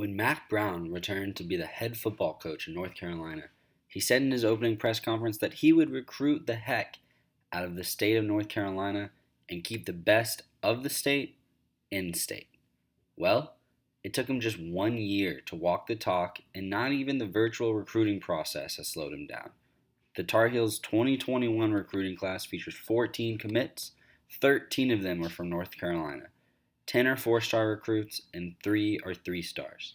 When Mac Brown returned to be the head football coach in North Carolina, he said in his opening press conference that he would recruit the heck out of the state of North Carolina and keep the best of the state in state. Well, it took him just 1 year to walk the talk, and not even the virtual recruiting process has slowed him down. The Tar Heels 2021 recruiting class features 14 commits. 13 of them are from North Carolina. 10 are 4-star recruits, and 3 are 3-stars.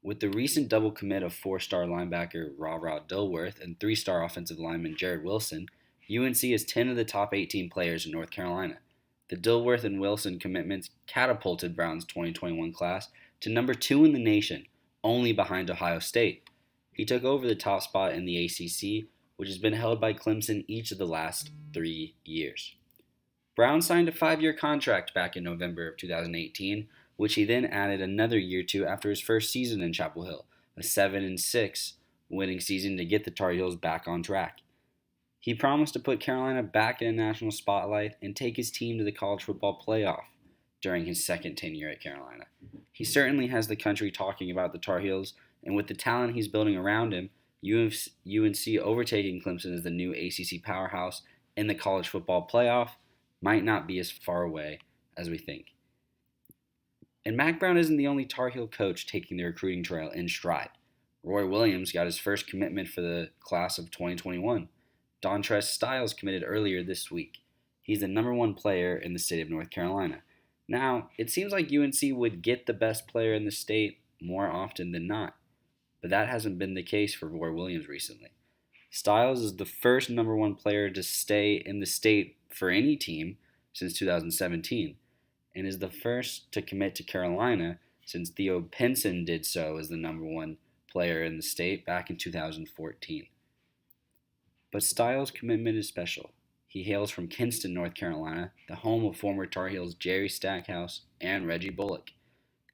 With the recent double commit of 4-star linebacker Ra Dilworth and 3-star offensive lineman Jared Wilson, UNC has 10 of the top 18 players in North Carolina. The Dilworth and Wilson commitments catapulted Brown's 2021 class to number 2 in the nation, only behind Ohio State. He took over the top spot in the ACC, which has been held by Clemson each of the last 3 years. Brown signed a 5-year contract back in November of 2018, which he then added another year to after his first season in Chapel Hill, a 7-6 winning season to get the Tar Heels back on track. He promised to put Carolina back in a national spotlight and take his team to the college football playoff during his second tenure at Carolina. He certainly has the country talking about the Tar Heels, and with the talent he's building around him, UNC overtaking Clemson as the new ACC powerhouse in the college football playoff might not be as far away as we think. And Mac Brown isn't the only Tar Heel coach taking the recruiting trail in stride. Roy Williams got his first commitment for the class of 2021. Dontrez Styles committed earlier this week. He's the number 1 player in the state of North Carolina. Now, it seems like UNC would get the best player in the state more often than not, but that hasn't been the case for Roy Williams recently. Styles is the first number 1 player to stay in the state for any team since 2017, and is the first to commit to Carolina since Theo Pinson did so as the number 1 player in the state back in 2014. But Styles' commitment is special. He hails from Kinston, North Carolina, the home of former Tar Heels Jerry Stackhouse and Reggie Bullock.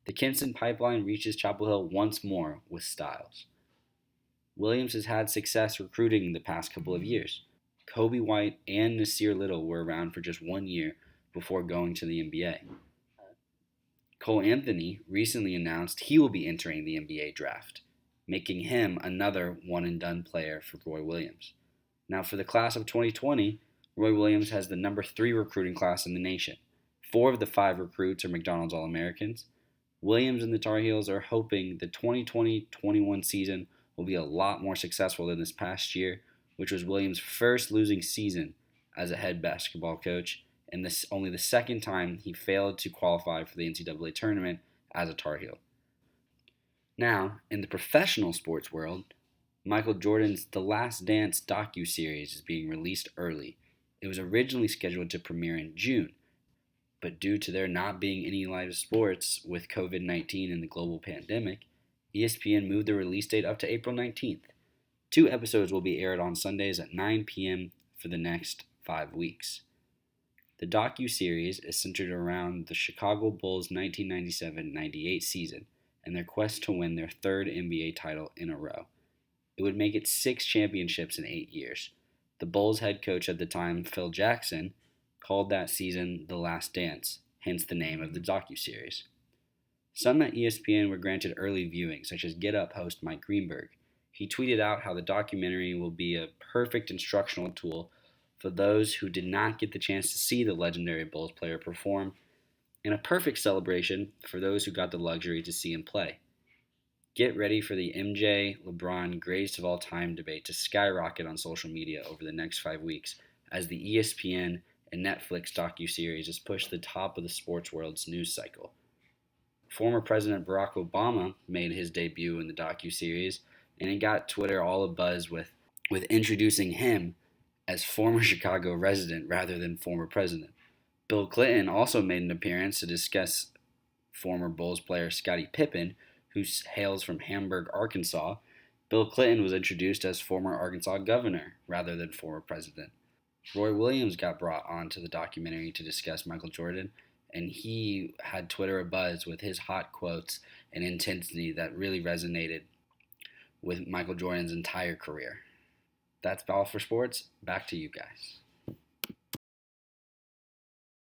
The Kinston pipeline reaches Chapel Hill once more with Styles. Williams has had success recruiting the past couple of years. Kobe White and Nasir Little were around for just 1 year before going to the NBA. Cole Anthony recently announced he will be entering the NBA draft, making him another one-and-done player for Roy Williams. Now, for the class of 2020, Roy Williams has the number 3 recruiting class in the nation. 4 of the 5 recruits are McDonald's All-Americans. Williams and the Tar Heels are hoping the 2020-21 season will be a lot more successful than this past year, which was Williams' first losing season as a head basketball coach, and this only the second time he failed to qualify for the NCAA tournament as a Tar Heel. Now, in the professional sports world, Michael Jordan's The Last Dance docu-series is being released early. It was originally scheduled to premiere in June, but due to there not being any live sports with COVID-19 and the global pandemic, ESPN moved the release date up to April 19th. 2 episodes will be aired on Sundays at 9 p.m. for the next 5 weeks. The docu-series is centered around the Chicago Bulls' 1997-98 season and their quest to win their 3rd NBA title in a row. It would make it 6 championships in 8 years. The Bulls head coach at the time, Phil Jackson, called that season The Last Dance, hence the name of the docu-series. Some at ESPN were granted early viewing, such as Get Up host Mike Greenberg. He tweeted out how the documentary will be a perfect instructional tool for those who did not get the chance to see the legendary Bulls player perform, and a perfect celebration for those who got the luxury to see him play. Get ready for the MJ, LeBron greatest of all time debate to skyrocket on social media over the next 5 weeks as the ESPN and Netflix docuseries is pushed to the top of the sports world's news cycle. Former President Barack Obama made his debut in the docuseries, and it got Twitter all abuzz with introducing him as former Chicago resident rather than former president. Bill Clinton also made an appearance to discuss former Bulls player Scottie Pippen, who hails from Hamburg, Arkansas. Bill Clinton was introduced as former Arkansas governor rather than former president. Roy Williams got brought onto the documentary to discuss Michael Jordan, and he had Twitter abuzz with his hot quotes and intensity that really resonated with Michael Jordan's entire career. That's all for sports. Back to you guys.